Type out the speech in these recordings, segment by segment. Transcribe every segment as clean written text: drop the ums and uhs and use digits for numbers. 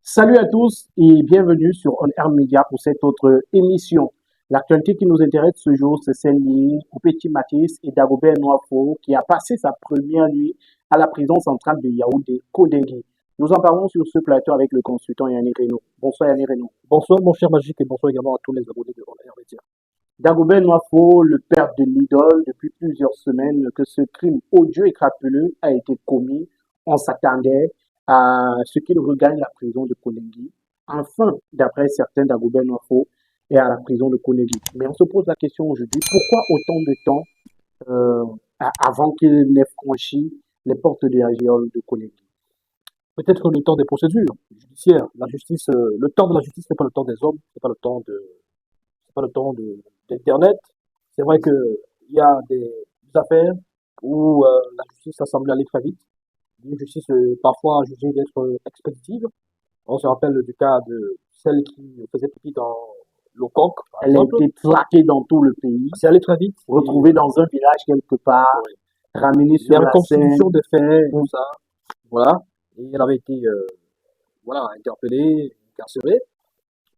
Salut à tous et bienvenue sur On Air Media pour cette autre émission. L'actualité qui nous intéresse ce jour, c'est celle liée au petit Mathis et Dagobert Noafo qui a passé sa première nuit à la prison centrale de Yaoundé, Kodengui. Nous en parlons sur ce plateau avec le consultant Yannick Reno. Bonsoir Yannick Reno. Bonsoir mon cher Magique et bonsoir également à tous les abonnés de Air Média. Dagobert Noafo, le père de l'idole, depuis plusieurs semaines que ce crime odieux et crapuleux a été commis. On s'attendait à ce qu'il regagne la prison de Konengi. Enfin, d'après certains, Dagobert Noafo est à la prison de Konengi. Mais on se pose la question aujourd'hui, pourquoi autant de temps avant qu'il n'ait franchi les portes de la géole de Konengi? Peut-être le temps des procédures judiciaires, la justice, le temps de la justice n'est pas le temps des hommes, c'est pas le temps d'Internet. C'est vrai que il y a des affaires où la justice a semblé aller très vite, une justice parfois jugée d'être expéditive. On se rappelle du cas de celle qui faisait pipi dans le coq, par Elle a exemple. été traquée dans tout le pays, C'est allé très vite. retrouvée dans un village quelque part, Ouais. ramenée Les sur la scène. reconstitutions des faits, tout ça, voilà. Et elle avait été voilà, interpellé, incarcéré.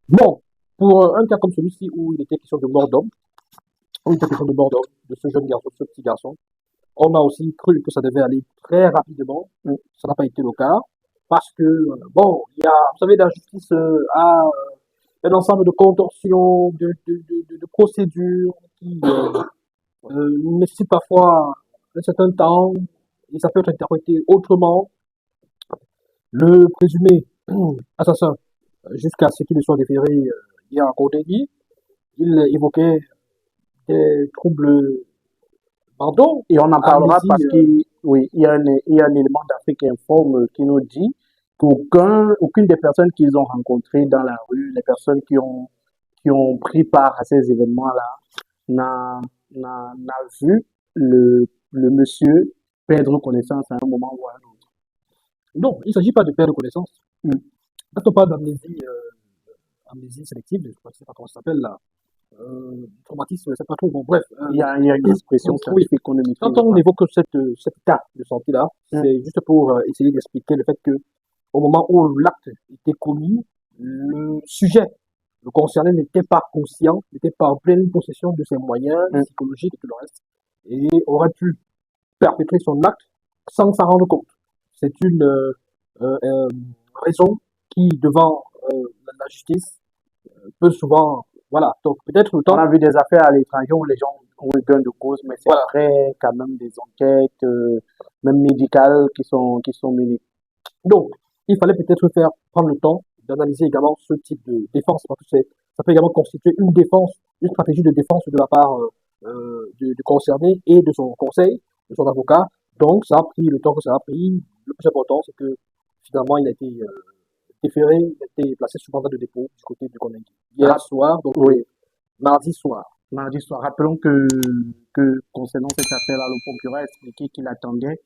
Bon, pour un cas comme celui-ci où il était question de mort d'homme, où il était question de mort d'homme, de ce jeune garçon, ce petit garçon, on a aussi cru que ça devait aller très rapidement. Ça n'a pas été le cas. Parce que, bon, il y a, vous savez, la justice a un ensemble de contorsions, de procédures qui nécessitent parfois un certain temps et ça peut être interprété autrement. Le présumé assassin, jusqu'à ce qu'il ne soit déféré hier à Côte-d'Ivoire, il évoquait des troubles mentaux, Et on en parlera amnésie, parce qu'il oui, il y a un élément d'Afrique Informe qui nous dit qu'aucune des personnes qu'ils ont rencontrées dans la rue, les personnes qui ont pris part à ces événements-là, n'a vu le monsieur perdre connaissance à un moment ou à un autre. non, il ne s'agit pas de perdre connaissance. Mm. Quand on parle d'amnésie, amnésie sélective, je ne sais pas comment ça s'appelle là, traumatisme, c'est pas trop, bon, bref. Il y a une expression Oui, scientifique qu'on ne quand maîtrise on pas. évoque cet état de santé-là, Mm. c'est juste pour essayer d'expliquer le fait que au moment où l'acte était commis, le sujet, le concerné n'était pas conscient, n'était pas en pleine possession de ses moyens Mm. psychologiques et tout le reste, et aurait pu perpétrer son acte sans s'en rendre compte. C'est une euh, raison qui, devant la justice, peut souvent, voilà, donc peut-être le On a temps, vu des affaires à l'étranger où les gens ont eu gain de cause, mais c'est voilà. après quand même des enquêtes, même médicales, qui sont menées. Donc, il fallait peut-être faire prendre le temps d'analyser également ce type de défense, parce que ça peut également constituer une défense, une stratégie de défense de la part du concerné et de son conseil, de son avocat. Donc, ça a pris le temps que ça a pris. Le plus important, c'est que finalement, il a été déféré, il a été placé sous mandat de dépôt du côté du Conakry. Hier Rap- soir, donc oui, mardi soir. mardi soir. Rappelons que concernant cette affaire-là, le procureur a expliqué qu'il attendait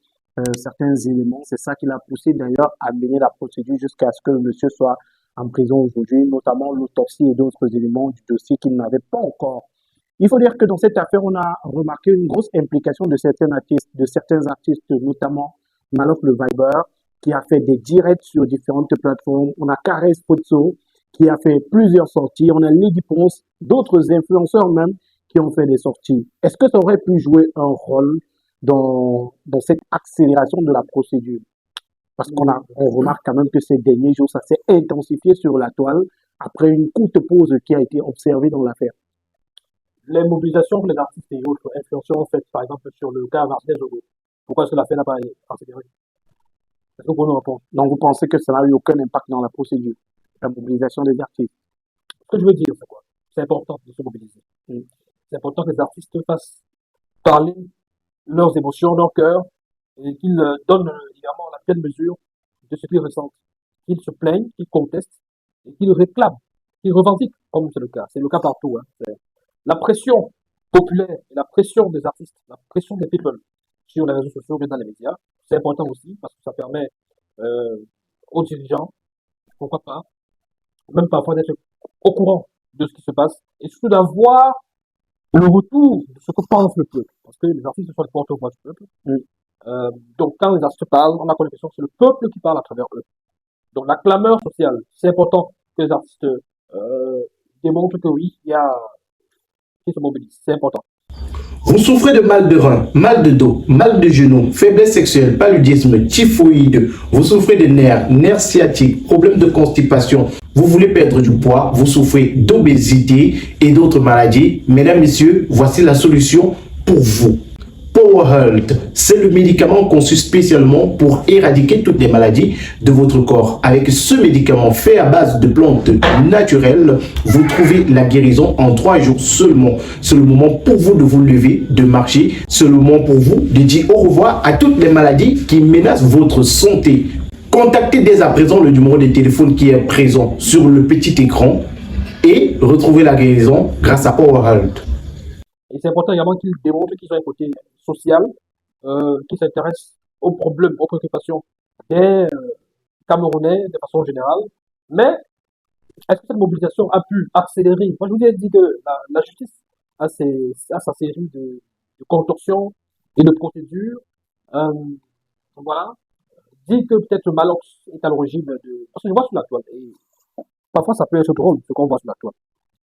certains éléments. C'est ça qui l'a poussé d'ailleurs à mener la procédure jusqu'à ce que le monsieur soit en prison aujourd'hui, notamment l'autopsie et d'autres éléments du dossier qu'il n'avait pas encore. Il faut dire que dans cette affaire, on a remarqué une grosse implication de certains artistes, notamment Maloc le Viber, qui a fait des directs sur différentes plateformes. On a Carès Pozzo, qui a fait plusieurs sorties. On a Lady Ponce, d'autres influenceurs même, qui ont fait des sorties. Est-ce que ça aurait pu jouer un rôle dans cette accélération de la procédure? Parce on remarque quand même que ces derniers jours, ça s'est intensifié sur la toile après une courte pause qui a été observée dans l'affaire. Les mobilisations que les artistes et autres influenceurs ont faites, par exemple, sur le cas Martinez Zogo. Pourquoi est-ce que l'affaire n'a pas été accélérée? Est-ce que vous pouvez nous répondre? Donc, vous pensez que ça n'a eu aucun impact dans la procédure, la mobilisation des artistes? Ce que je veux dire, c'est quoi? C'est important de se mobiliser. Mm. C'est important que les artistes fassent parler leurs émotions, leur cœur, et qu'ils donnent également la pleine mesure de ce qu'ils ressentent. Qu'ils se plaignent, qu'ils contestent, et qu'ils réclament, qu'ils revendiquent, comme c'est le cas. C'est le cas partout. Hein. La pression populaire et la pression des artistes, la pression des people sur les réseaux sociaux et dans les médias, c'est important aussi parce que ça permet euh, aux dirigeants, pourquoi pas, même parfois d'être au courant de ce qui se passe et surtout d'avoir le retour de ce que pense le peuple. Parce que les artistes sont les porte-voix du peuple. Mm. Donc quand les artistes parlent, on a l'impression que c'est le peuple qui parle à travers eux. Donc la clameur sociale, c'est important que les artistes démontrent que oui, il y a qui se mobilisent. C'est important. Vous souffrez de mal de rein, mal de dos, mal de genoux, faiblesse sexuelle, paludisme, typhoïde, vous souffrez de nerfs sciatiques, problèmes de constipation, vous voulez perdre du poids, vous souffrez d'obésité et d'autres maladies. Mesdames, messieurs, voici la solution pour vous. Power Health, c'est le médicament conçu spécialement pour éradiquer toutes les maladies de votre corps. Avec ce médicament fait à base de plantes naturelles, vous trouvez la guérison en 3 jours seulement. C'est le moment pour vous de vous lever, de marcher. C'est le moment pour vous de dire au revoir à toutes les maladies qui menacent votre santé. Contactez dès à présent le numéro de téléphone qui est présent sur le petit écran et retrouvez la guérison grâce à Power Health. Et c'est important également qu'ils démontrent qu'ils ont un côté social, qui s'intéressent aux problèmes, aux préoccupations des Camerounais de façon générale. Mais est-ce que cette mobilisation a pu accélérer? Moi, je vous ai dit que la justice a sa série de contorsions et de procédures. Voilà. Dit que peut-être Malox est à l'origine de... Parce que je vois sur la toile, et parfois ça peut être drôle ce qu'on voit sur la toile.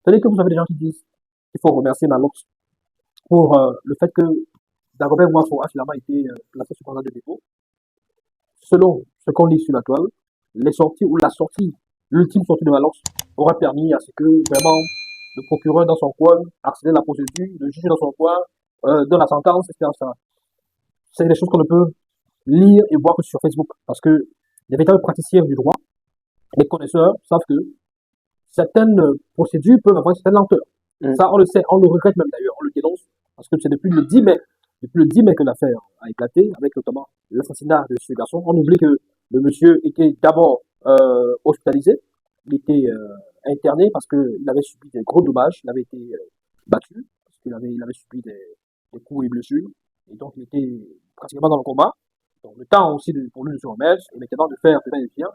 C'est-à-dire que vous avez des gens qui disent qu'il faut remercier Malox pour le fait que Dagobert Ouattara a finalement été placé sous mandat de dépôt. Selon ce qu'on lit sur la toile, les sorties ou la sortie, l'ultime sortie de Malox aurait permis à ce que vraiment le procureur dans son coin accélère la procédure, le juge dans son coin donne la sentence, etc. C'est des choses qu'on ne peut lire et voir que sur Facebook, parce que les véritables praticiens du droit, les connaisseurs, savent que certaines procédures peuvent avoir une certaine lenteur. Ça, on le sait, on le regrette même d'ailleurs, on le dénonce, parce que c'est depuis le 10 mai que l'affaire a éclaté, avec notamment l'assassinat de ce garçon. On oublie que le monsieur était d'abord hospitalisé, il était interné parce qu'il avait subi des gros dommages, il avait été battu, parce qu'il avait subi des coups et blessures, et donc il était pratiquement dans le coma. Donc le temps aussi pour lui de se remettre, et maintenant de faire bien,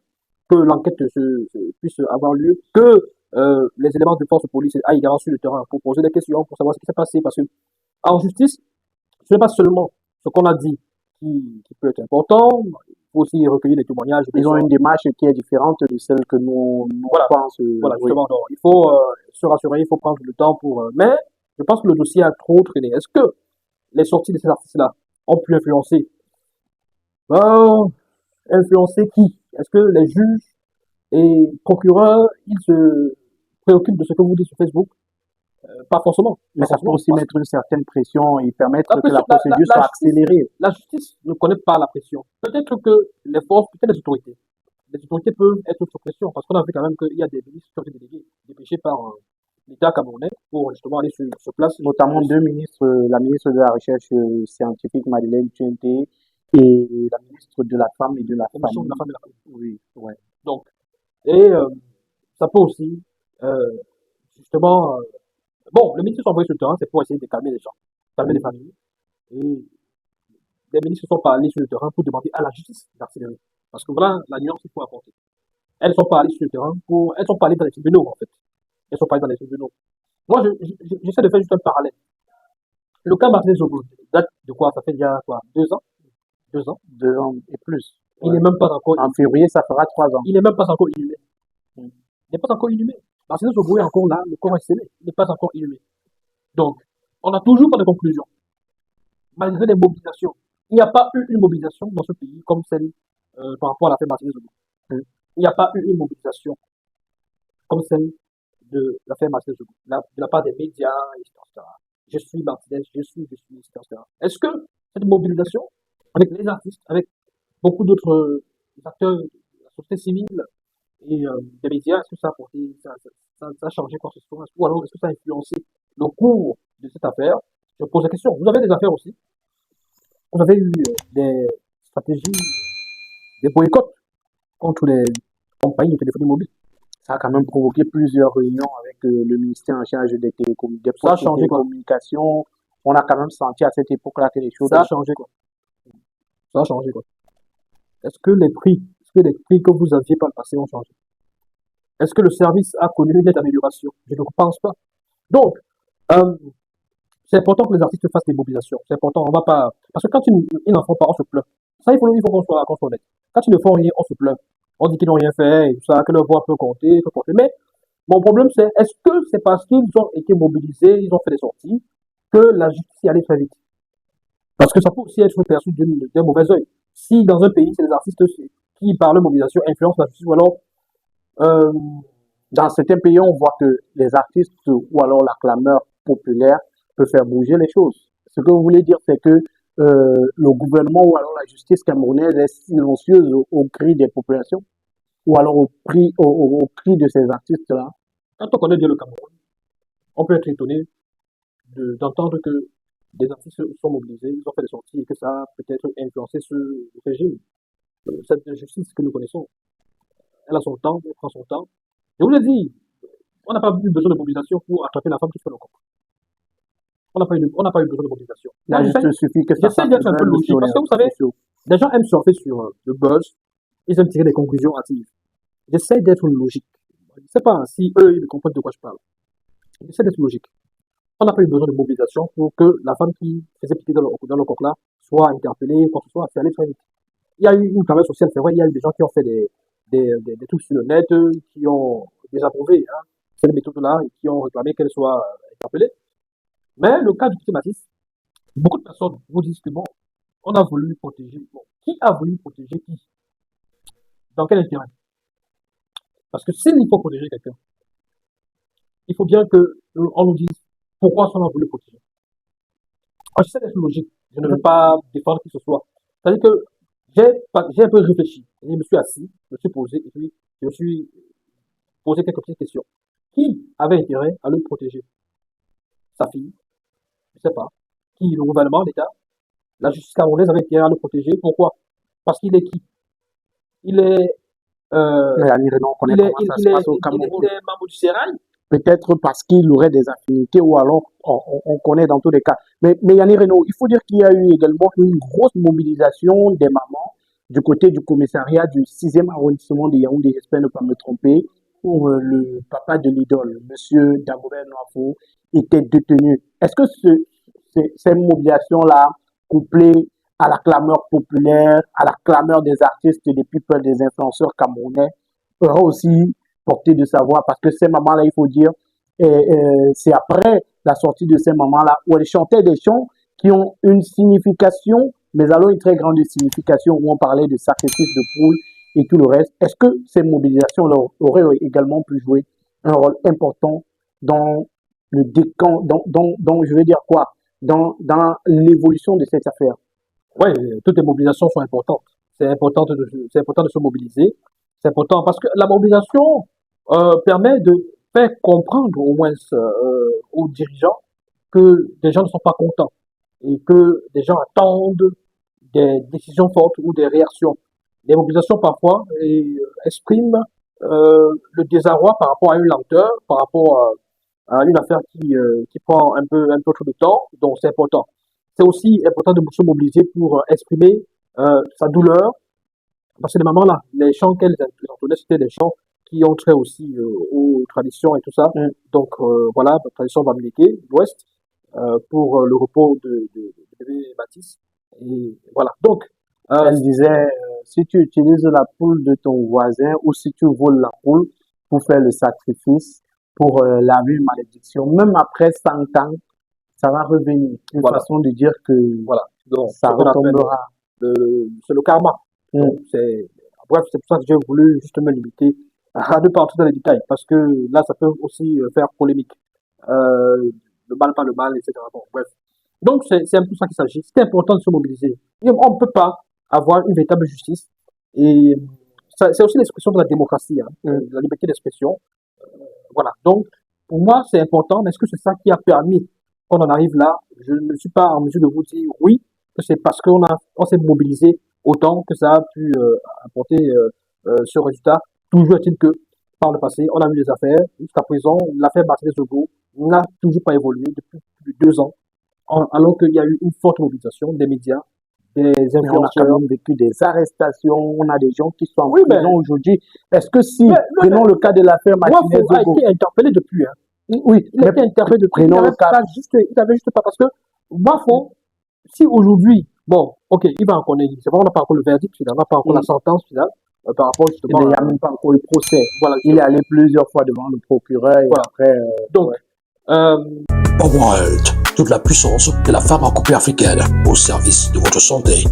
que l'enquête puisse avoir lieu, que les éléments de force de police aillent également sur le terrain pour poser des questions, pour savoir ce qui s'est passé, parce que en justice, ce n'est pas seulement ce qu'on a dit qui peut être important, il faut aussi recueillir des témoignages. Ils ont une démarche qui est différente de celle que nous voilà, pensons. Voilà, justement, donc, il faut se rassurer, il faut prendre le temps pour... mais je pense que le dossier a trop traîné. Est-ce que les sorties de ces artistes-là ont pu influencer influencer qui? Est-ce que les juges et procureurs, ils se préoccupent de ce que vous dites sur Facebook? Pas forcément. Mais ça peut aussi mettre une certaine pression et permettre que la procédure soit accélérée. La justice ne connaît pas la pression. Peut-être que les forces, peut-être les autorités peuvent être sous pression, parce qu'on a vu quand même qu'il y a des ministres qui ont été délégués, dépêchés par l'État camerounais pour justement aller sur place. Notamment 2 ministres, la ministre de la Recherche scientifique Madeleine Tchente et la ministre de la Femme et de la Famille. Oui, ouais. Donc, et ça peut aussi, justement, bon, les ministres sont envoyés sur le terrain, c'est pour essayer de calmer les gens, calmer les familles. Et les ministres ne sont pas allés sur le terrain pour demander à la justice d'accélérer. Parce que voilà la nuance qu'il faut apporter. Elles ne sont pas allées sur le terrain elles ne sont pas allées dans les tribunaux, en fait. Elles ne sont pas allées dans les tribunaux. Moi, j'essaie de faire juste un parallèle. Le cas Martinez Zogo date de quoi? Ça fait déjà quoi? 2 ans? 2 ans? 2 ans et plus. Il n'est même pas encore... En février, ça fera 3 ans. Il n'est même pas encore inhumé. Il n'est pas encore inhumé. Martinez Zogo est encore là, le corps est scellé. Il n'est pas encore inhumé. Donc, on n'a toujours pas de conclusion. Malgré les mobilisations. Il n'y a pas eu une mobilisation dans ce pays comme celle par rapport à l'affaire Martinez Zogo. Il n'y a pas eu une mobilisation comme celle de l'affaire Martinez Zogo. De la part des médias, etc. Je suis Martinez, je suis, etc. Est-ce que cette mobilisation, avec les artistes, avec beaucoup d'autres acteurs de la société civile et des médias, est-ce que ça a apporté, ça a changé quoi que ce soit? Ou alors est-ce que ça a influencé le cours de cette affaire? Je pose la question. Vous avez des affaires aussi. Vous avez eu des stratégies, des boycotts contre les compagnies de téléphonie mobile. Ça a quand même provoqué plusieurs réunions avec le ministère en charge des télécommunications. On a quand même senti à cette époque-là que les choses... Ça a changé quoi. Ça a changé quoi. Est-ce que les prix que vous aviez par le passé ont changé? Est-ce que le service a connu une nette amélioration? Je ne pense pas. Donc, c'est important que les artistes fassent des mobilisations. C'est important. On va pas... Parce que quand ils n'en font pas, on se plaint. Ça, il faut qu'on soit honnête. Quand ils ne font rien, on se plaint. On dit qu'ils n'ont rien fait et tout ça, que leur voix peut compter, peut compter. Mais mon problème, c'est est-ce que c'est parce qu'ils ont été mobilisés, ils ont fait des sorties, que la justice y allait très vite? Parce que ça peut aussi être perçu d'un mauvais œil. Si dans un pays, c'est les artistes qui, par leur mobilisation, influencent la justice, ou alors, euh, Dans certains pays, on voit que les artistes ou alors la clameur populaire peut faire bouger les choses. Ce que vous voulez dire, c'est que le gouvernement ou alors la justice camerounaise est silencieuse au cri des populations ou alors au cri de ces artistes-là. quand on connaît bien le Cameroun, on peut être étonné d'entendre que des artistes sont mobilisés, ils ont fait des sorties et que ça a peut-être influencé ce régime. Cette injustice que nous connaissons, elle a son temps, elle prend son temps. Je vous l'ai dit, on n'a pas eu besoin de mobilisation pour attraper la femme qui fait le coq. On n'a pas eu besoin de mobilisation. Là, Moi, juste suffit que ça j'essaie d'être un peu logique sur les parce que vous réseaux savez, sociaux. les gens aiment surfer sur le buzz, ils aiment tirer des conclusions hâtives. J'essaie d'être logique. Je ne sais pas si eux, ils comprennent de quoi je parle. J'essaie d'être logique. On n'a pas eu besoin de mobilisation pour que la femme qui faisait piquer dans le coq là soit interpellée, quoi que ce soit, c'est allé très vite. Il y a eu une travail social, c'est vrai, il y a eu des gens qui ont fait des trucs sur le net, qui ont désapprouvé cette méthode-là et qui ont réclamé qu'elle soit interpellée. Mais le cas du petit Matisse, beaucoup de personnes vous disent que bon, on a voulu protéger. Bon, qui a voulu protéger qui? Dans quel intérêt? Parce que s'il faut protéger quelqu'un, il faut bien que on nous dise pourquoi on a voulu protéger. Moi, j'essaie d'être logique. Je ne veux pas défendre qui que ce soit. C'est-à-dire que j'ai un peu réfléchi. Je me suis assis, je me suis posé, et puis je me suis posé quelques petites questions. Qui avait intérêt à le protéger? Sa fille? Je ne sais pas. Qui? Le gouvernement, l'État? La justice camerounaise avait intérêt à le protéger. Pourquoi? Parce qu'il est qui? Il est, euh, Mais Annie Renan, on connaît il est, comment ça se passe au Cameroun. il est membre du Sérail. Peut-être parce qu'il aurait des affinités ou alors on connaît dans tous les cas. Mais Yannick Renaud, il faut dire qu'il y a eu également une grosse mobilisation des mamans du côté du commissariat du 6e arrondissement de Yaoundé, j'espère ne pas me tromper, où le papa de l'idole, monsieur Dagobert Noafo, était détenu. Est-ce que ces mobilisations-là, couplées à la clameur populaire, à la clameur des artistes, des people, des influenceurs camerounais, aura aussi porté de savoir, parce que ces mamans-là, il faut dire, c'est après la sortie de ces mamans-là où elles chantaient des chants qui ont une signification, mais alors une très grande signification où on parlait de sacrifice de poules et tout le reste. Est-ce que ces mobilisations auraient également pu jouer un rôle important dans le décant, dans je veux dire quoi, dans l'évolution de cette affaire? Oui, toutes les mobilisations sont importantes. C'est important de se mobiliser. C'est important parce que la mobilisation permet de faire comprendre au moins aux dirigeants que des gens ne sont pas contents et que des gens attendent des décisions fortes ou des réactions. Les mobilisations parfois expriment le désarroi par rapport à une lenteur, par rapport à une affaire qui prend un peu trop de temps, donc c'est important. C'est aussi important de se mobiliser pour exprimer sa douleur, parce que les mamans-là, les chants qu'elles entonnaient, c'était des chants qui ont trait aussi aux traditions et tout ça. Donc voilà, la tradition bamileke, l'Ouest, pour le repos de bébé Matisse. Et voilà. Donc, Elle disait, si tu utilises la poule de ton voisin ou si tu voles la poule pour faire le sacrifice, pour laver une malédiction, même après 100 ans, ça va revenir. Une voilà, façon de dire que voilà. Donc, ça ce qu'on appelle retombera. c'est le karma. Donc, bref, c'est pour ça que j'ai voulu juste me limiter à ne pas entrer dans les détails, parce que là, ça peut aussi faire polémique. Le mal, pas le mal, etc. Bon, bref. Donc, c'est un peu ça qu'il s'agit. C'est important de se mobiliser. Et on ne peut pas avoir une véritable justice. Et c'est aussi l'expression de la démocratie, de la liberté d'expression. Voilà. Donc, pour moi, c'est important. Mais est-ce que c'est ça qui a permis qu'on en arrive là? Je ne suis pas en mesure de vous dire oui, que c'est parce on s'est mobilisé autant que ça a pu apporter ce résultat. Toujours est-il que, par le passé, on a eu des affaires. Jusqu'à présent, l'affaire Martinez Ogo n'a toujours pas évolué depuis plus de 2 ans, alors qu'il y a eu une forte mobilisation des médias, des Mais on a quand influenceurs. même vécu des arrestations, on a des gens qui sont en Oui, mais prison aujourd'hui. Est-ce que si, mais prenons le cas de l'affaire Martinez Wafo a Zogo, été interpellé depuis. Hein. oui, Il a mais été interpellé depuis. prenons le cas, Il n'avait juste pas parce que Wafo, si aujourd'hui, bon, ok, il va en connaître, c'est vrai, on n'a pas encore le verdict final, on n'a pas encore la sentence finale, par rapport Il justement n'y à, a même pas encore eu procès. voilà, Il est allé plusieurs fois devant le procureur et voilà. après, Donc, ouais. PowerHealth, toute la puissance de la pharmacopée africaine au service de votre santé.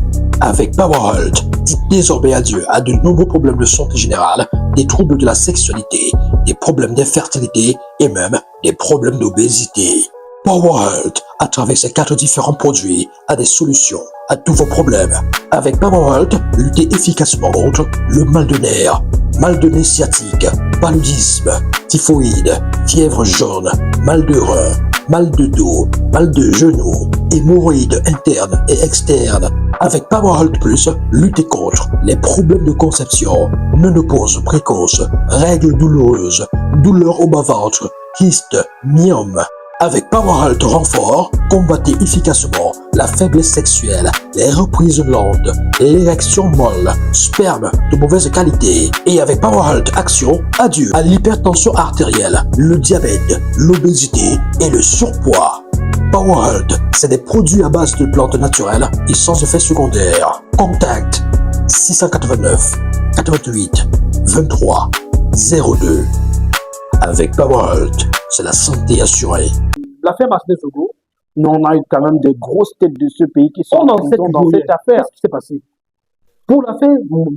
Avec PowerHealth, dites désormais adieu à de nombreux problèmes de santé générale, des troubles de la sexualité, des problèmes d'infertilité et même des problèmes d'obésité. PowerHealth, à travers ses 4 différents produits, a des solutions à tous vos problèmes. Avec PowerHealth, luttez efficacement contre le mal de nez sciatique, paludisme, typhoïde, fièvre jaune, mal de rein, mal de dos, mal de genoux, hémorroïdes internes et externes. Avec PowerHealth Plus, luttez contre les problèmes de conception, ménopause précoce, règles douloureuses, douleurs au bas-ventre, kystes, myomes. Avec PowerHealth Renfort, combattez efficacement la faiblesse sexuelle, les reprises lentes, l'érection molle, sperme de mauvaise qualité. Et avec PowerHealth Action, adieu à l'hypertension artérielle, le diabète, l'obésité et le surpoids. PowerHealth, c'est des produits à base de plantes naturelles et sans effet secondaire. Contact 689 88 23 02. Avec PowerHealth, c'est la santé assurée. l'affaire Martinez Zogo, Nous, on a eu quand même des grosses têtes de ce pays qui sont on en en sait prison dans toujours rien. cette affaire. Qu'est-ce qui s'est passé? Pour l'affaire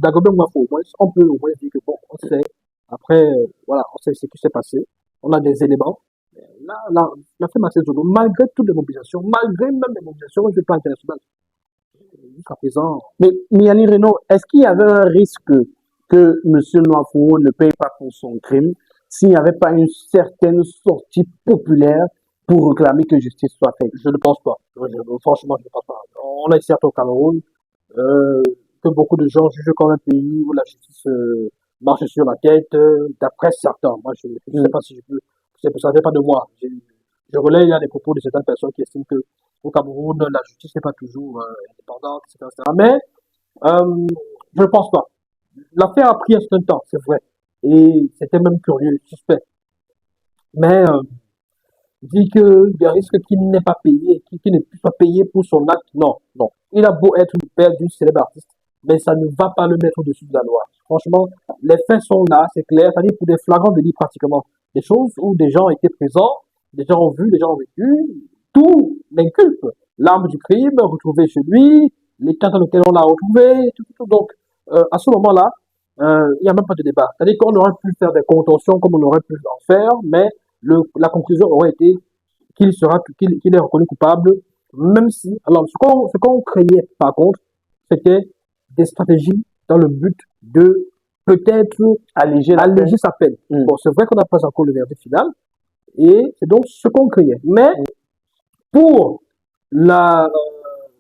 Dagobert Mouafo, au moins, on peut au moins dire que bon, on sait, après, voilà, on sait ce qui s'est passé, on a des éléments. L'affaire Martinez Zogo, malgré toutes les mobilisations, malgré même les mobilisations du plan international, jusqu'à présent, Mais Yannick Renaud, est-ce qu'il y avait un risque que M. Noafou ne paye pas pour son crime s'il n'y avait pas une certaine sortie populaire pour réclamer que justice soit faite? je ne pense pas. Franchement, je ne pense pas. On a ici au Cameroun que beaucoup de gens jugent comme un pays où la justice marche sur la tête, d'après certains. Moi, je ne sais pas si je peux. Ça ne vient pas de moi. Je relaie là les propos de certaines personnes qui estiment que au Cameroun, la justice n'est pas toujours indépendante, etc., etc. Mais je ne pense pas. L'affaire a pris un certain temps, c'est vrai. Et c'était même curieux, suspect. Mais dit qu'il y a un risque qu'il n'ait pas payé, qu'il ne puisse pas payer pour son acte. Non, non. Il a beau être le père d'une célèbre artiste, mais ça ne va pas le mettre au-dessus de la loi. Franchement, les faits sont là, c'est clair. C'est-à-dire pour des flagrants délits pratiquement. Des choses où des gens étaient présents, des gens ont vu, des gens ont vécu, tout l'inculpe. L'arme du crime retrouvée chez lui, les cas dans lesquels on l'a retrouvé, tout. Donc, à ce moment-là, il n'y a même pas de débat. C'est-à-dire qu'on aurait pu faire des contentions comme on aurait pu en faire, mais la conclusion aurait été qu'il est reconnu coupable, même si, alors, ce qu'on craignait, par contre, c'était des stratégies dans le but de peut-être Alléger la peine. alléger sa peine. Bon, c'est vrai qu'on n'a pas encore le verdict final, et c'est donc ce qu'on craignait. Mais, pour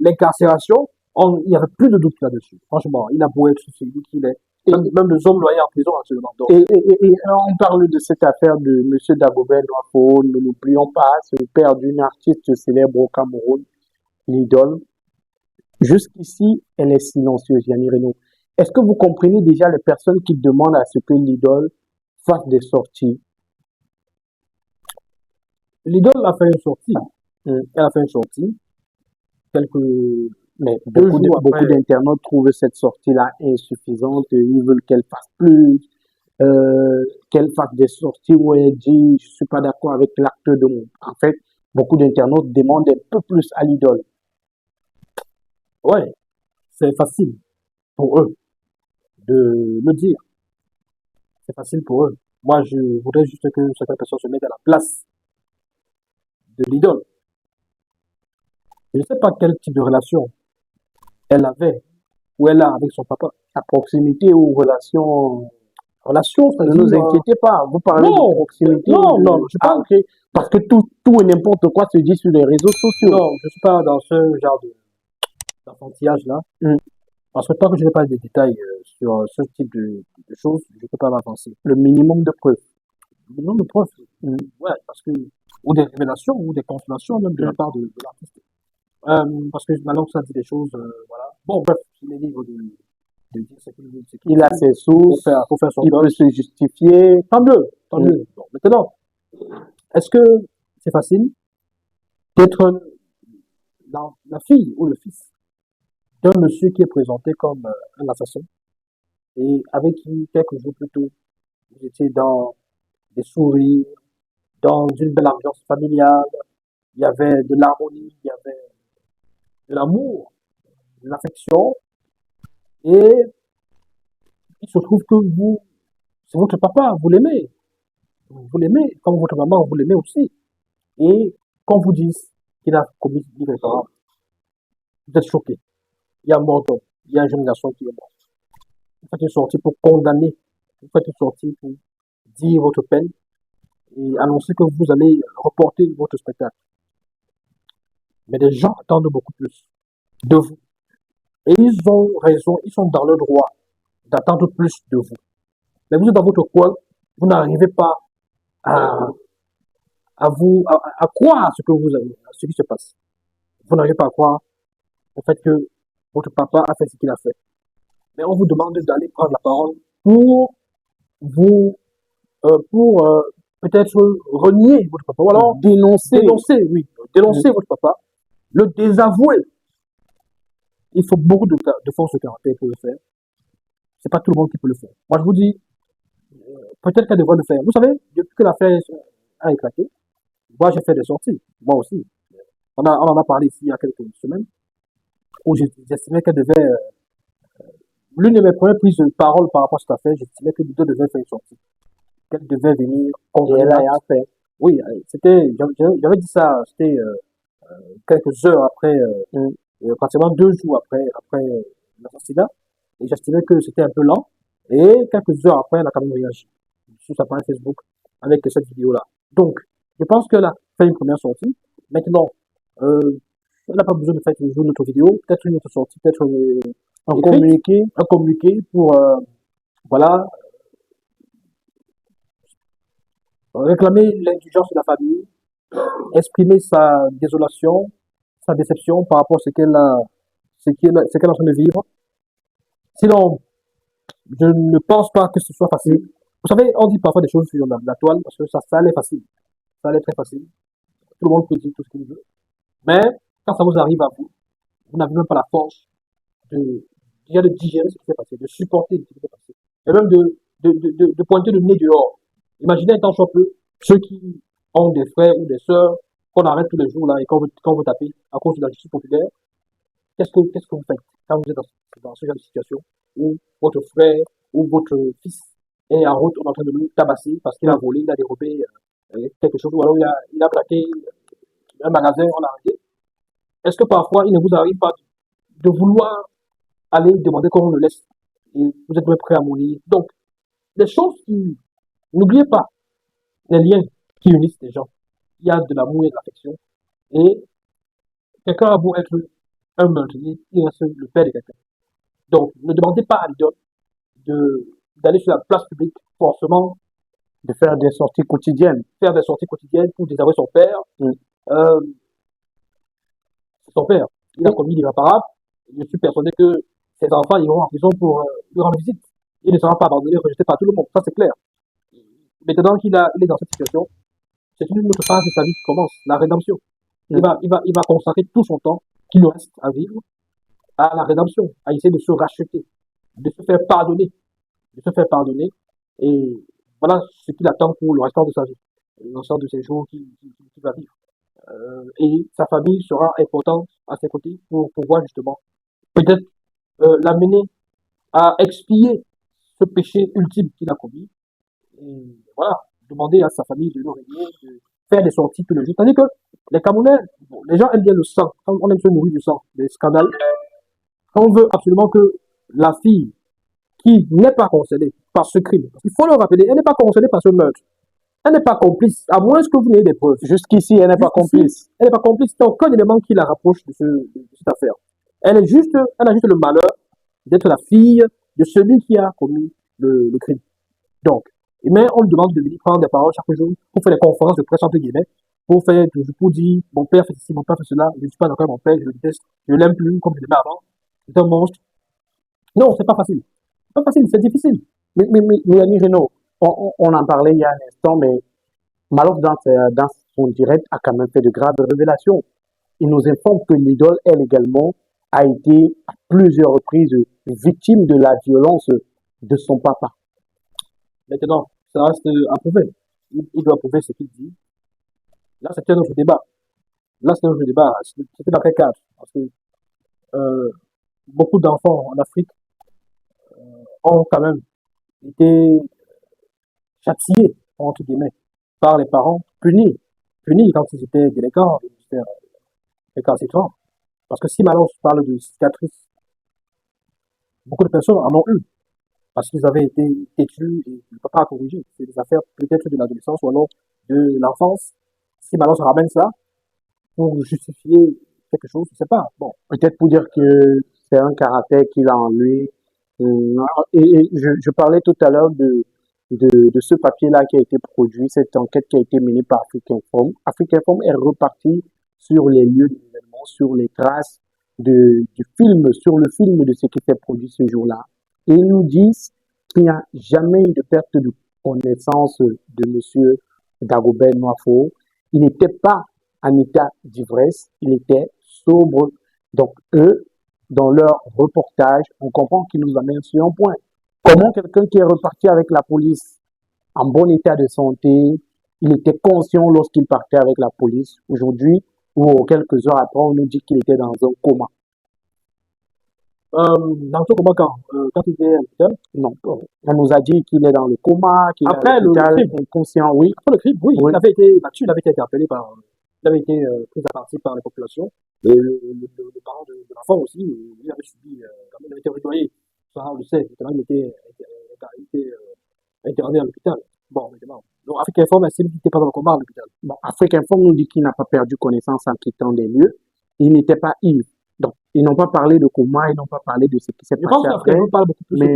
l'incarcération, il n'y avait plus de doute là-dessus. Franchement, il a beau être celui qu'il est. Même les hommes loyers en prison actuellement. Donc, Et on parle de cette affaire de M. Dagobert Noafo. Ne l'oublions pas, c'est le père d'une artiste célèbre au Cameroun, l'idole. Jusqu'ici, elle est silencieuse, Yannick Renaud. Est-ce que vous comprenez déjà les personnes qui demandent à ce que l'idole fasse des sorties? l'idole a fait une sortie. Elle a fait une sortie. Mais Deux jours beaucoup après, d'internautes trouvent cette sortie-là insuffisante. Ils veulent qu'elle fasse plus, qu'elle fasse des sorties où elle dit je suis pas d'accord avec l'acte de mon. En fait, beaucoup d'internautes demandent un peu plus à l'idole. ouais, c'est facile pour eux de le dire. C'est facile pour eux. Moi, je voudrais juste que certaines personnes se mettent à la place de l'idole. Je ne sais pas quel type de relation elle avait ou elle a avec son papa. À proximité ou relation, Relation, ne c'est-à-dire, nous inquiétez pas. Vous parlez de non, proximité. non, je Ah, parle, ok. Parce que tout et n'importe quoi se dit sur les réseaux sociaux. non, je suis pas dans ce genre d'enfantillage-là. Mm. Parce que tant que je n'ai pas des détails sur ce type de choses, je ne peux pas m'avancer. Le minimum de preuves. Le nombre de preuves, ouais, parce que, ou des révélations, ou des confirmations même de la part de l'artiste. Parce que maintenant ça dit des choses, voilà. Bon, bref, il est libre de dire ce qu'il veut, ce qu'il Il a veut, ses sources, pour faire son il peut deuil. se justifier. Tant mieux, tant Mm. mieux. Bon, maintenant, est-ce que c'est facile d'être la fille ou le fils d'un monsieur qui est présenté comme un assassin? et avec qui, quelques jours plus tôt, vous étiez dans des sourires, dans une belle ambiance familiale, il y avait de l'harmonie, il y avait de l'amour, de l'affection, et il se trouve que vous, c'est votre papa, vous l'aimez, comme votre maman, vous l'aimez aussi. Et quand vous dites qu'il a commis l'irréparable, vous êtes choqué. Il y a un mort d'homme, il y a un jeune garçon qui est mort. Vous faites une sortie pour condamner, vous faites une sortie pour dire votre peine et annoncer que vous allez reporter votre spectacle. Mais les gens attendent beaucoup plus de vous. Et ils ont raison, ils sont dans leur droit d'attendre plus de vous. Mais vous êtes dans votre coin, vous n'arrivez pas à, à croire à ce que vous avez, à ce qui se passe. Vous n'arrivez pas à croire au fait que votre papa a fait ce qu'il a fait. Mais on vous demande d'aller prendre la parole pour vous, peut-être renier votre papa, ou alors dénoncer, oui, dénoncer votre papa, le désavouer. Il faut beaucoup de force de caractère pour le faire. C'est pas tout le monde qui peut le faire. Moi, je vous dis, peut-être qu'elle devrait le faire. Vous savez, depuis que l'affaire a éclaté, moi, j'ai fait des sorties. Moi aussi. On en a parlé ici il y a quelques semaines, où j'estimais qu'elle devait, l'une de mes premières prises de parole par rapport à cette affaire, j'estimais que Ludo devait faire une sortie. Qu'elle devait venir Et elle a fait. Oui, j'avais dit ça, c'était quelques heures après, pratiquement 2 jours après l'assassinat, et j'estimais que c'était un peu lent, et quelques heures après, elle a quand même réagi sur sa page Facebook avec cette vidéo-là. Donc, je pense qu'elle a fait une première sortie. Maintenant, elle n'a pas besoin de faire toujours une autre vidéo, peut-être une autre sortie, peut-être un communiqué pour, voilà, réclamer l'indulgence de la famille, exprimer sa désolation, sa déception par rapport à ce qu'elle est en train de vivre. Sinon, je ne pense pas que ce soit facile. Vous savez, on dit parfois des choses sur la toile parce que ça allait facile. Ça allait très facile. Tout le monde peut dire tout ce qu'il veut. Mais quand ça vous arrive à vous, vous n'avez même pas la force déjà de digérer ce qui s'est passé, de supporter ce qui s'est passé. Et même de pointer le nez dehors. Imaginez un temps soit peu ceux qui ont des frères ou des sœurs qu'on arrête tous les jours là et quand vous tapez à cause de la justice populaire. Qu'est-ce que vous faites quand vous êtes dans ce genre de situation où votre frère ou votre fils est en route, on est en train de le tabasser parce qu'il a volé, il a dérobé quelque chose, ou alors il a braqué un magasin, on l'a arrêté. Est-ce que parfois il ne vous arrive pas de vouloir aller demander qu'on le laisse et vous êtes même prêt à mourir? Donc, des choses qui, n'oubliez pas les liens qui unissent les gens. Il y a de l'amour et de l'affection. Et quelqu'un a beau être un meurtrier, il reste le père de quelqu'un. Donc, ne demandez pas à l'idole d'aller sur la place publique forcément, De faire des sorties quotidiennes. faire des sorties quotidiennes pour désavouer son père. Euh, c'est son père. Il a commis l'irréparable. Je suis persuadé que ses enfants iront en prison pour lui rendre visite. Il ne sera pas abandonné, rejeté par tout le monde. Ça, c'est clair. Maintenant il est dans cette situation, c'est une autre phase de sa vie qui commence, la rédemption. Il va consacrer tout son temps qu'il lui reste à vivre à la rédemption, à essayer de se racheter, de se faire pardonner, et voilà ce qu'il attend pour le restant de sa vie, l'ensemble de ses jours qu'il va vivre. Et sa famille sera importante à ses côtés pour pouvoir justement peut-être l'amener à expier ce péché ultime qu'il a commis. Et voilà, demander à sa famille de le régner, de faire des sorties tous les jours. Tandis que les Camerounais, bon, les gens aiment bien le sang. On aime se nourrir du sang, des scandales. On veut absolument que la fille qui n'est pas concernée par ce crime, il faut le rappeler, elle n'est pas concernée par ce meurtre. Elle n'est pas complice, à moins que vous n'ayez des preuves. Jusqu'ici, elle n'est pas complice. Elle n'est pas complice. Il n'y a aucun élément qui la rapproche de cette affaire. Elle a juste le malheur d'être la fille de celui qui a commis le crime. Donc, mais on lui demande de venir prendre des paroles chaque jour pour faire des conférences de presse entre guillemets, pour dire mon père fait ceci, mon père fait cela, je ne suis pas d'accord avec mon père, je le déteste, je l'aime plus comme je l'aimais avant, c'est un monstre. Non, c'est pas facile. C'est pas facile, c'est difficile. Mais Yannick Renaud, on en parlait il y a un instant, mais Malouf, dans son direct, a quand même fait de graves révélations. Il nous informe que l'idole, elle également, a été à plusieurs reprises victime de la violence de son papa. Maintenant, ça reste à prouver. Il doit prouver ce qu'il dit. Là, c'était un autre débat. Là, c'était un autre débat. C'était dans quel cadre? Parce que euh, beaucoup d'enfants en Afrique ont quand même été châtiés, entre guillemets, par les parents, punis quand ils étaient délinquants, ils étaient récalcitrants. Parce que si maintenant je parle de cicatrices, beaucoup de personnes en ont eu, parce qu'ils avaient été têtus et le papa a corrigé. C'est des affaires peut-être de l'adolescence ou alors de l'enfance. Si maintenant je ramène ça pour justifier quelque chose, je sais pas. Bon, Peut-être pour dire que c'est un caractère qu'il a en lui. Et je parlais tout à l'heure de ce papier-là qui a été produit, cette enquête qui a été menée par Afrique-Inform. Afrique-Inform est reparti sur les lieux de l'événement, sur les traces du film, sur le film de ce qui s'est produit ce jour-là. Et ils nous disent qu'il n'y a jamais eu de perte de connaissance de monsieur Dagobert Noifo. Il n'était pas en état d'ivresse, il était sobre. Donc, eux, dans leur reportage, on comprend qu'ils nous amènent sur un point. Comment quelqu'un qui est reparti avec la police en bon état de santé, il était conscient lorsqu'il partait avec la police, aujourd'hui, ou quelques heures après, on nous dit qu'il était dans un coma. dans ce combat, quand il était à l'hôpital, Non, on nous a dit qu'il est dans le coma, qu'il est à après le l'hôpital, crime, inconscient, oui. après le crime, oui, Oui. il avait été battu, il avait été interpellé par, il avait été pris à partie par la population. Et le parent de l'enfant aussi, il avait subi, quand même, il avait été nettoyé. Ça, on le sait, maintenant, il était interné à l'hôpital. Bon, évidemment. Donc, Afrique Informe estime qu'il n'était pas dans le coma à l'hôpital. Bon, Afrique Informe nous dit qu'il n'a pas perdu connaissance en quittant des lieux. Il n'était pas ivre. Donc, ils n'ont pas parlé de coma, ils n'ont pas parlé de ce qui s'est Je pense passé qu'Afrique après. Informe parle beaucoup plus Mais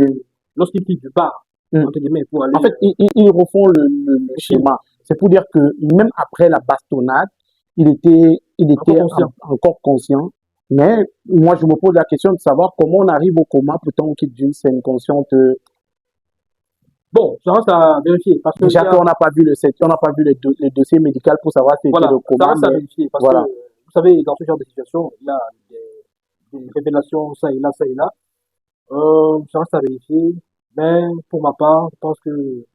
lorsqu'il quitte du bar, hum, entre guillemets, pour aller en fait, ils refont le schéma. C'est pour dire que même après la bastonnade, il encore était conscient. encore conscient. Mais moi, je me pose la question de savoir comment on arrive au coma, pourtant on quitte d'une scène consciente. Bon, ça reste à vérifier, parce que il y Déjà a, qu'on n'a pas vu on n'a pas vu le dossier médical pour savoir si c'était voilà, le ça coma, reste à mais vérifier, parce que, voilà. vous savez, dans ce genre de situation, il y a des révélations, ça et là, ça et là. Ça reste à vérifier, mais pour ma part, je pense que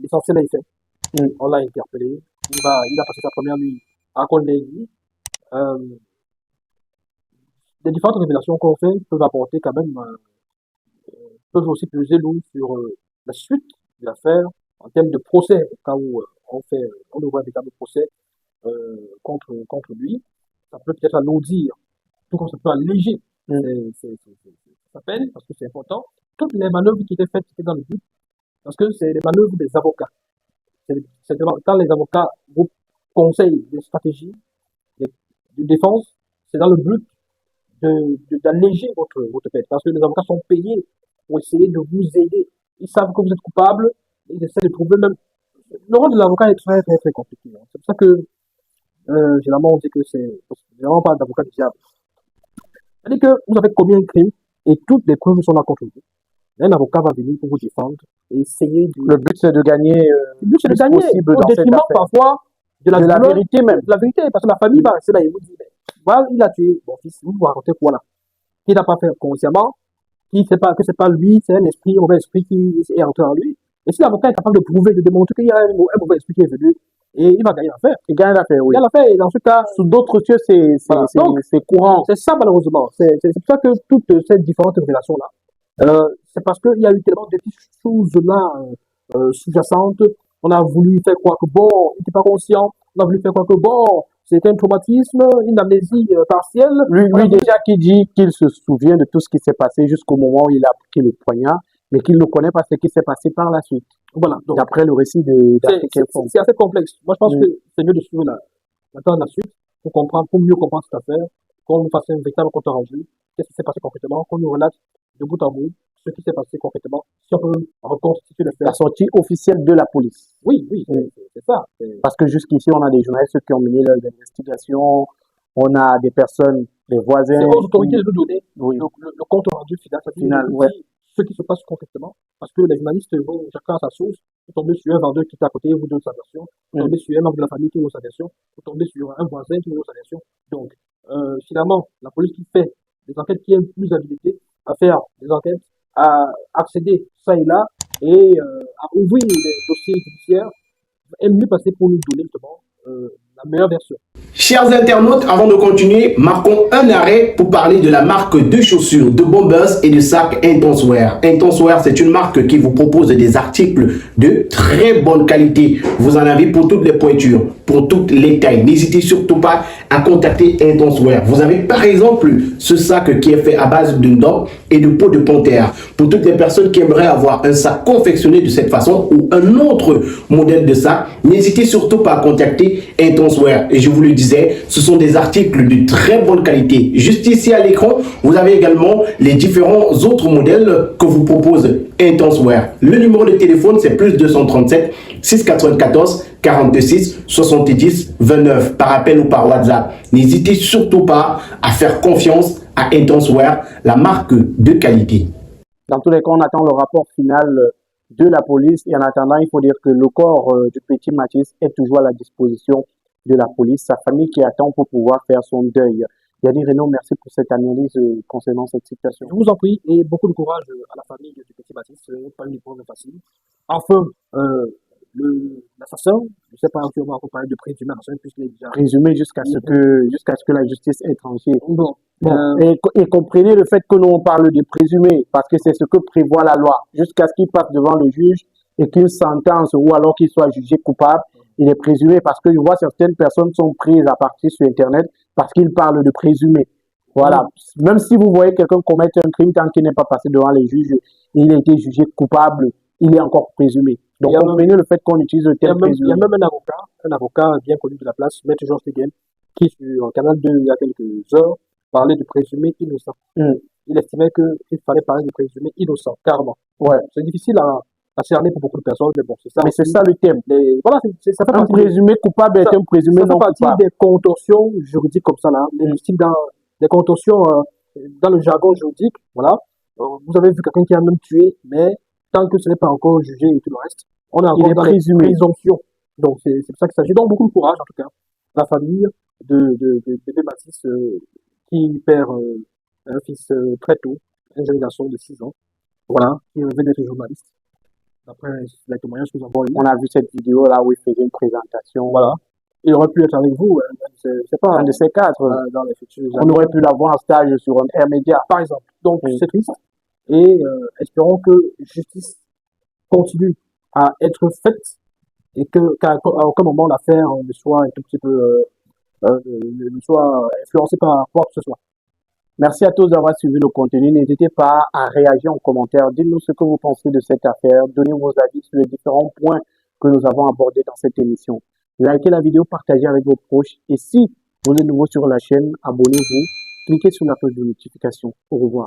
l'essentiel est fait. On l'a interpellé, il a passé sa première nuit à Condé. Euh, les différentes révélations qu'on fait peuvent apporter quand même, peuvent aussi peser lourd sur la suite de l'affaire en termes de procès, au cas où on ouvre un véritable procès contre lui. Ça peut peut-être alourdir, tout comme ça peut alléger sa peine, parce que c'est important. Toutes les manœuvres qui étaient faites, c'était dans le but, parce que c'est les manœuvres des avocats. Quand les avocats vous conseillent des stratégies de défense, c'est dans le but d'alléger votre peine. Parce que les avocats sont payés pour essayer de vous aider. Ils savent que vous êtes coupable, ils essaient de trouver même. Le rôle de l'avocat est très, très, très compliqué. C'est pour ça que, généralement, on dit que c'est vraiment pas d'avocat du diable. C'est-à-dire que vous avez commis un crime et toutes les preuves sont là contre vous. Un avocat va venir pour vous défendre et essayer Le but, c'est de gagner le but, c'est de plus gagner possible au dans cette détriment affaire. parfois de la De la douleur, vérité même. de la vérité, parce que la famille va rester là et vous dit, voilà, il a tué mon fils, vous vous racontez quoi là? Qu'il n'a pas fait consciemment, qu'il sait pas, que c'est pas lui, c'est un esprit, un mauvais esprit qui est entré en lui. Et si l'avocat est capable de prouver, de démontrer qu'il y a un mauvais esprit qui est venu, et il va gagner l'affaire. Il gagne l'affaire, Il oui. gagne l'affaire, et dans ce cas, Sous d'autres cieux, voilà. Donc, c'est courant. c'est ça malheureusement. C'est pour ça que toutes ces différentes révélations-là, c'est parce qu'il y a eu tellement de petites choses-là sous-jacentes. On a voulu faire croire que bon, il n'était pas conscient. On a voulu faire croire que bon, c'était un traumatisme, une amnésie partielle. Lui, On a lui voulu- déjà qui dit qu'il se souvient de tout ce qui s'est passé jusqu'au moment où il a pris le poignard, mais qu'il ne connaît pas ce qui s'est passé par la suite, Voilà. Donc, d'après le récit d'Afrique Informe. c'est assez complexe. Moi, je pense Mm. que c'est mieux de suivre la suite pour comprendre, pour mieux comprendre cette affaire, qu'on nous fasse un véritable compte rendu. Qu'est-ce qui s'est passé concrètement, qu'on nous relate de bout en bout ce qui s'est passé concrètement, si on peut reconstituer l'affaire. La sortie officielle de la police. Oui, oui, c'est ça. Parce que jusqu'ici, on a des journalistes qui ont mené leurs investigations, on a des personnes, des voisins. C'est aux autorités de nous donner Oui. le compte rendu final, c'est-à-dire Final, nous ouais. dire ce qui se passe concrètement. Parce que les journalistes vont chacun à sa source. Vous tombez sur un vendeur qui est à côté, vous donne sa version. Vous tombez sur un membre de la famille qui donne sa version. Vous tombez sur un voisin qui donne sa version. Donc, finalement, la police qui fait des enquêtes, qui a plus d'habilité à faire des enquêtes, à accéder ça et là et à ouvrir des dossiers judiciaires est mieux passé pour nous donner justement la meilleure version. Chers internautes, avant de continuer, marquons un arrêt pour parler de la marque de chaussures, de bombers et de sacs Intenswear. Intenswear, c'est une marque qui vous propose des articles de très bonne qualité. Vous en avez pour toutes les pointures, pour toutes les tailles. N'hésitez surtout pas à contacter Intenswear. Vous avez par exemple ce sac qui est fait à base de dents et de peau de panthère. Pour toutes les personnes qui aimeraient avoir un sac confectionné de cette façon ou un autre modèle de sac, n'hésitez surtout pas à contacter Intenswear. Et je vous le disais, ce sont des articles de très bonne qualité. Juste ici à l'écran, vous avez également les différents autres modèles que vous propose Intenswear. Le numéro de téléphone, c'est plus 237 694 46 70 29 par appel ou par WhatsApp. N'hésitez surtout pas à faire confiance à Intenswear, la marque de qualité. Dans tous les cas, on attend le rapport final de la police et en attendant, il faut dire que le corps du petit Mathis est toujours à la disposition de la police, sa famille qui attend pour pouvoir faire son deuil. Yannick Renaud, merci pour cette analyse concernant cette situation. Je vous en prie et beaucoup de courage à la famille du petit Baptiste. Ce n'est pas une épreuve facile. Enfin, l'assassin, je ne sais pas si on va encore parler de présumé assassin puisqu'il est déjà Présumé jusqu'à ce que la justice ait tranché. bon. Et comprenez le fait que nous on parle de présumé parce que c'est ce que prévoit la loi. Jusqu'à ce qu'il passe devant le juge et qu'il sentence ou alors qu'il soit jugé coupable, il est présumé parce que je vois certaines personnes sont prises à partir sur Internet parce qu'ils parlent de présumé. Voilà. Même si vous voyez quelqu'un commettre un crime tant qu'il n'est pas passé devant les juges, il a été jugé coupable, il est encore présumé. Donc, comprenez le fait qu'on utilise le terme présumé. Il y a même un avocat bien connu de la place, Maître Georges Tegen, qui sur Canal 2 il y a quelques heures parlait de présumé innocent. Il estimait qu'il fallait parler de présumé innocent, carrément. Ouais. C'est difficile à cerner pour beaucoup de personnes, mais bon, c'est ça. Mais c'est ça le thème. Voilà, ça fait un présumé coupable est un présumé non coupable. Ça fait partie des contorsions juridiques comme ça, là, des contorsions dans le jargon juridique, voilà. Vous avez vu quelqu'un qui a même tué, mais tant que ce n'est pas encore jugé et tout le reste, on est encore dans les présomptions. Donc, c'est pour ça qu'il s'agit. Donc, beaucoup de courage, en tout cas. La famille de bébé Mathis, qui perd un fils très tôt, un jeune garçon de 6 ans, voilà, qui rêvait d'être journaliste. D'après les témoignages que nous avons eus. On a vu cette vidéo là où il faisait une présentation. Voilà. Il aurait pu être avec vous, c'est pas un de ces quatre. dans les futurs on aurait pu l'avoir en stage sur un Air Média, par exemple. Donc, c'est triste. Et espérons que justice continue à être faite et qu'à aucun moment l'affaire ne soit un tout petit peu ne soit influencée par quoi que ce soit. Merci à tous d'avoir suivi le contenu. N'hésitez pas à réagir en commentaire. Dites-nous ce que vous pensez de cette affaire. Donnez vos avis sur les différents points que nous avons abordés dans cette émission. Likez la vidéo, partagez avec vos proches. Et si vous êtes nouveau sur la chaîne, abonnez-vous. Cliquez sur la cloche de notification. Au revoir.